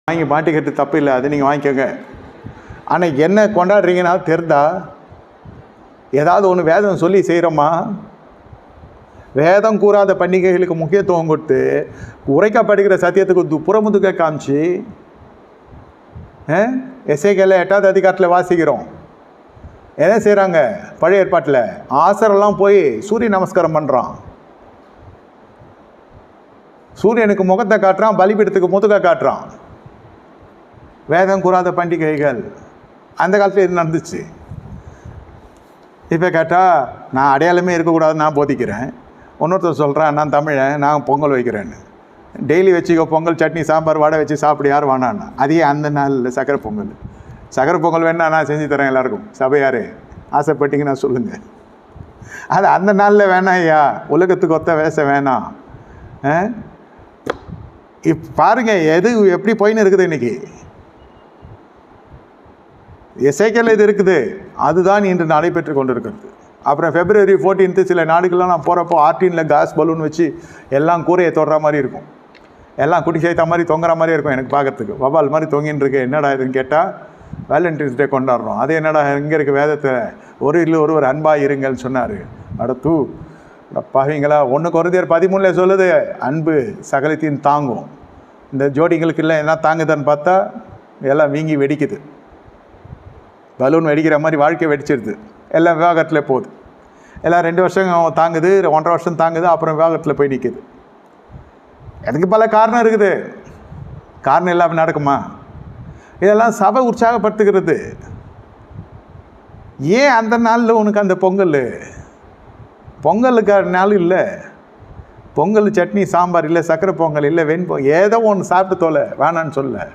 வாங்கி மாட்டிக்கிறது தப்பு இல்லை, அது நீங்கள் வாங்கிக்கோங்க. ஆனால் என்ன கொண்டாடுறீங்கன்னா தெரிந்தா ஏதாவது ஒன்று வேதம் சொல்லி செய்கிறோமா? வேதம் கூறாத பண்டிகைகளுக்கு முக்கியத்துவம் கொடுத்து உரைக்கப்படுகிற சத்தியத்துக்கு புறமுதுக காமிச்சு எசேக்கியேல் 8வது அதிகாரத்தில் வாசிக்கிறோம். என்ன செய்கிறாங்க? பழைய ஏற்பாட்டில் ஆசரெல்லாம் போய் சூரிய நமஸ்காரம் பண்ணுறான், சூரியனுக்கு முகத்தை காட்டுறான், பலிபீடத்துக்கு முதுக காட்டுறான். வேதம் கூறாத பண்டிகைகள் அந்த காலத்தில் இது நடந்துச்சு. இப்போ கேட்டால் நான் அடையாளமே இருக்கக்கூடாதுன்னு நான் போதிக்கிறேன். இன்னொருத்தர் சொல்கிறேன் நான் தமிழன், நான் பொங்கல் வைக்கிறேன்னு. டெய்லி வச்சுக்கோ பொங்கல், சட்னி, சாம்பார், வடை வச்சு சாப்பிடு, யார் வேணான்னா. அதே அந்த நாளில் சக்கரை பொங்கல். சக்கரை பொங்கல் வேணா நான் செஞ்சு தரேன் எல்லாருக்கும். சபையார் ஆசைப்பட்டீங்கன்னா சொல்லுங்கள். அது அந்த நாளில் வேணாம் ஐயா, உலகத்துக்கு ஒத்த வேஷம் வேணாம். பாருங்கள் எது எப்படி போயின்னு இருக்குது இன்றைக்கி. எசேக்கியேல் இது இருக்குது, அதுதான் இன்று நடைபெற்று கொண்டு இருக்கிறது. அப்புறம் February 14 சில நாடுகள்லாம் நான் போகிறப்போ ஆர்டினில் காஸ் பலூன் வச்சு எல்லாம் கூரையை தொடுற மாதிரி இருக்கும், எல்லாம் குட்டி சேர்த்த மாதிரி தொங்குற மாதிரி இருக்கும். எனக்கு பார்க்கறதுக்கு வவால் மாதிரி தொங்கின்னு இருக்கு. என்னடா இதுன்னு கேட்டால் வேலண்டைன்ஸ் டே கொண்டாடுறோம். அது என்னடா இங்கே இருக்க வேதத்தை ஒருவர் அன்பாக இருங்கள்னு சொன்னார். அடுத்து பாவீங்களா, 1 கொரிந்தியர் 13 சொல்லுது அன்பு சகலத்தையும் தாங்கும். இந்த ஜோடிங்களுக்கு இல்லை என்ன தாங்குதான்னு பார்த்தா எல்லாம் வீங்கி வெடிக்குது. பலூன் வெடிக்கிற மாதிரி வாழ்க்கை வெடிச்சிடுது. எல்லாம் விவாகரத்தில் போகுது. எல்லாம் 2 வருஷம் தாங்குது, 1.5 வருஷம் தாங்குது, அப்புறம் விவாகரத்தில் போய் நிற்குது. அதுக்கு பல காரணம் இருக்குது. காரணம் இல்லாமல் நடக்குமா? இதெல்லாம் சபை உற்சாகப்படுத்துகிறது. ஏன் அந்த நாளில் உனக்கு அந்த பொங்கலுக்கு நாள் இல்லை, பொங்கல் சட்னி சாம்பார் இல்லை, சக்கரை பொங்கல் இல்லை, ஏதோ ஒன்று சாப்பிட்டு தோலை வேணான்னு சொல்ல.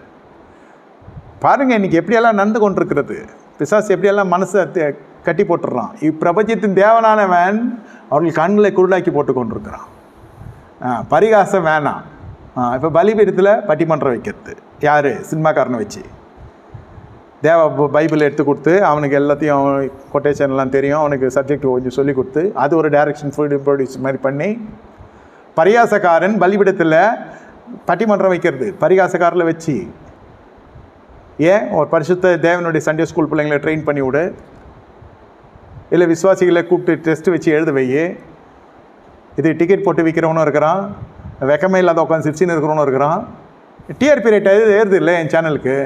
பாருங்கள் இன்றைக்கி எப்படியெல்லாம் நடந்து கொண்டிருக்கிறது. பிசாசு எப்படியெல்லாம் மனசை கட்டி போட்டுடுறான். இப்பிரபஞ்சத்தின் தேவனானவன் அவர்கள் கண்களை குருடாக்கி போட்டு கொண்டிருக்கிறான். பரிகாசம் வேணாம். இப்போ பலிபீடத்தில் பட்டிமன்றம் வைக்கிறது யார்? சினிமாக்காரனை வச்சு பைபிள் எடுத்து கொடுத்து அவனுக்கு எல்லாத்தையும் கொட்டேஷன்லாம் தெரியும், அவனுக்கு சப்ஜெக்ட் கொஞ்சம் சொல்லி கொடுத்து அது ஒரு டைரக்ஷன் ஃபுல் ப்ரொடியூஸ் மாதிரி பண்ணி பரிகாசக்காரன் பலிபீடத்தில் பட்டிமன்றம் வைக்கிறது. பரிகாசக்காரில் வச்சு ஏன் ஒரு பரிசுத்த தேவனுடைய சண்டே ஸ்கூல் பிள்ளைங்களை ட்ரெயின் பண்ணி விடு, இல்லை விசுவாசிகளை கூப்பிட்டு டெஸ்ட் வச்சு எழுத வை. இது டிக்கெட் போட்டு விற்கிறவனும் இருக்கிறான், வெக்கமே இல்லாத உட்காந்து சிரிச்சின்னு இருக்கிறவனும் இருக்கிறான். டிஆர்பி ரேட் ஏறுது இல்லை என் சேனலுக்கு.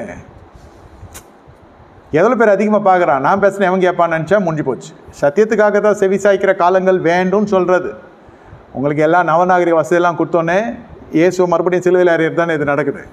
எவ்வளோ பேர் அதிகமாக பார்க்குறான். நான் பேசுகிறேன் எவன் கேட்பான்னு நினச்சா முடிஞ்சு போச்சு. சத்தியத்துக்காக தான் செவி சாய்க்கிற காலங்கள் வேண்டும்னு சொல்கிறது. உங்களுக்கு எல்லாம் நவநாகரிக வசதியெல்லாம் கொடுத்தோன்னே இயேசு மறுபடியும் சிலுவையில் அறியறது தானே இது நடக்குது.